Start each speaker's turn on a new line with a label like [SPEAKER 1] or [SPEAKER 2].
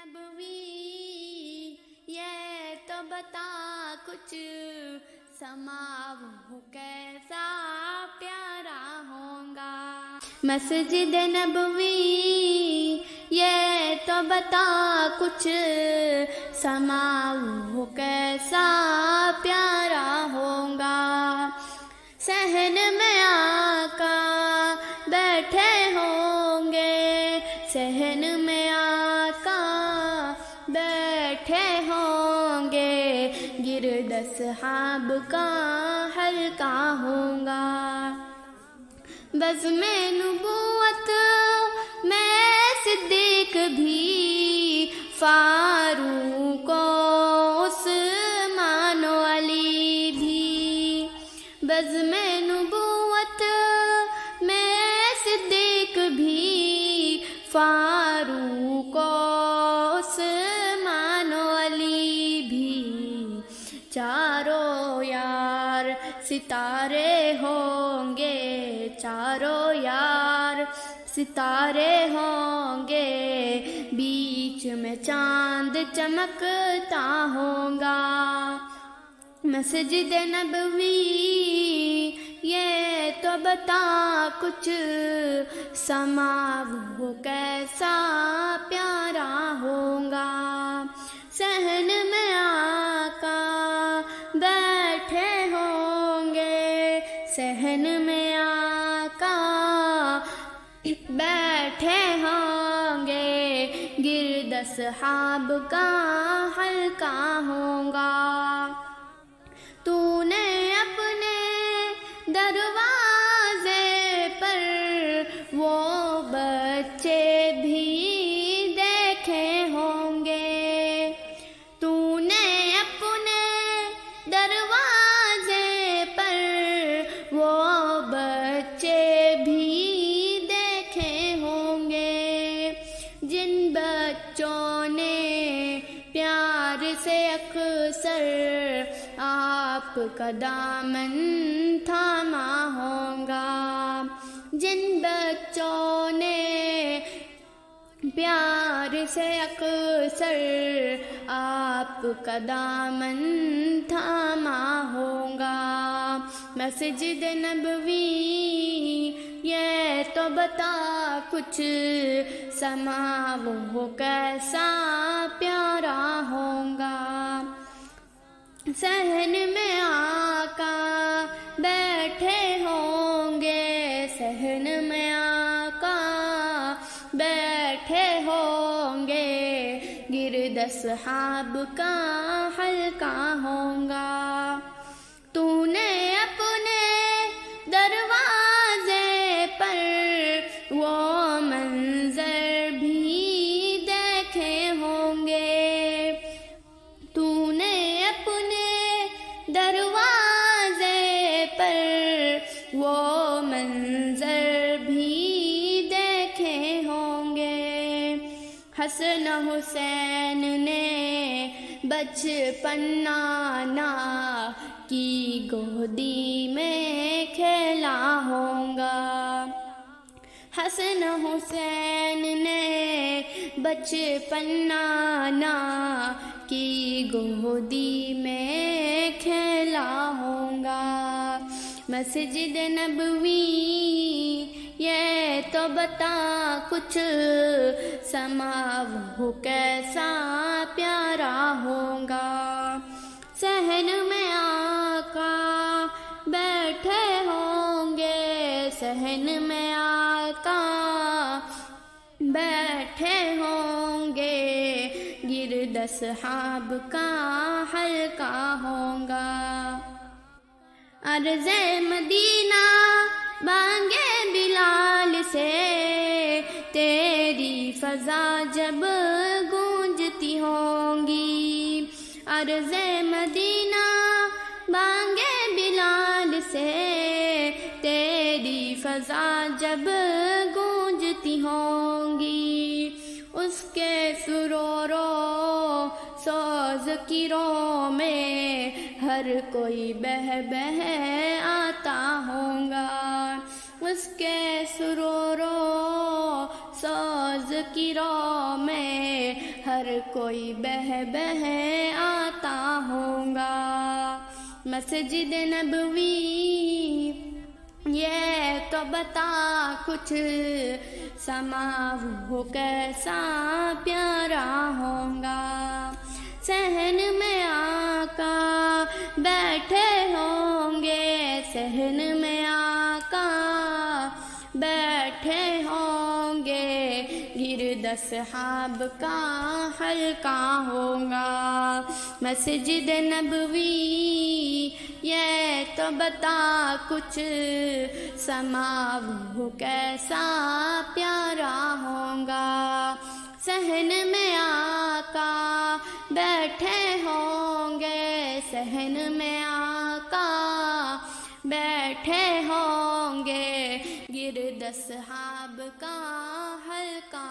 [SPEAKER 1] نبوی یہ تو بتا کچھ سما وہ کیسا پیارا ہوگا. مسجد نبوی یہ تو بتا کچھ سما وہ کیسا پیارا ہوگا. صحن میں آقا بیٹھے ہوں گے, صحن میں آقا بیٹھے ہوں گے, گرد اصحاب کا حلقہ ہوگا. بزم نبوت میں صدیق بھی, فاروق و عثمان و علی بھی. بزم نبوت میں صدیق بھی, فاروق و عثمان و علی بھی. چاروں یار ستارے ہوں گے, چاروں یار ستارے ہوں گے, بیچ میں چاند چمکتا ہوگا. مسجد نبوی یہ تو بتا کچھ سما وہ کیسا پیارا ہوگا. صحن میں آقا بیٹھے ہوں گے, صحن میں آقا بیٹھے ہوں گے, گرد اصحاب کا حلقہ ہوگا. تو نے اپنے دروازے پر وہ بچے بھی دیکھے ہوں گے, تو نے اپنے دروازے پر وہ بچے بھی دیکھے ہوں گے, جن بچوں نے پیار سے اکثر آپ کا دامن تھاما ہوگا. جن بچوں نے پیار سے اکثر آپ کا دامن تھاما ہوگا. مسجد نبوی یہ تو بتا کچھ سما وہ کیسا پیارا ہوگا. صحن میں آقا بیٹھے ہوں گے, صحن میں آقا بیٹھے ہوں گے, گرد اصحاب کا حلقہ ہوگا. تو نے اپنے دروازے پر وہ منظر بھی دیکھے ہوں گے, تو نے اپنے دروازے پر وہ منظر بھی دیکھے ہوں گے. حسن حسین نے بچپن نانا کی گودی میں کھیلا ہوگا. حسن حسین نے بچپن نانا کی گودی میں کھیلا ہوگا. مسجد نبوی یہ تو بتا کچھ سما وہ کیسا پیارا ہوگا. صحن میں آقا بیٹھے ہوں گے, صحن میں آقا بیٹھے ہوں گے, گرد اصحاب کا حلقہ ہوگا. عرض مدینہ بانگے بلال سے تیری فضا جب گونجتی ہوں گی. عرض مدینہ بانگے بلال سے تیری فضا جب گونجتی ہوں گی. اس کے سرور و سوز کی رو میں ہر کوئی بہہ بہہ آتا ہوگا. اس کے سرور و ساز کی راہ میں ہر کوئی بہہ بہہ آتا ہوگا. مسجد نبوی یہ تو بتا کچھ سما وہ کیسا پیارا ہوگا. صحن میں آقا بیٹھے ہوں گے, صحن میں آقا بیٹھے ہوں گے, گرد اصحاب کا حلقہ ہوگا. مسجد نبوی یہ تو بتا کچھ سما وہ کیسا پیارا ہوگا. صحن میں آقا بیٹھے ہوں گے, صحن میں آقا بیٹھے ہوں گے, گرد اصحاب کا حلقہ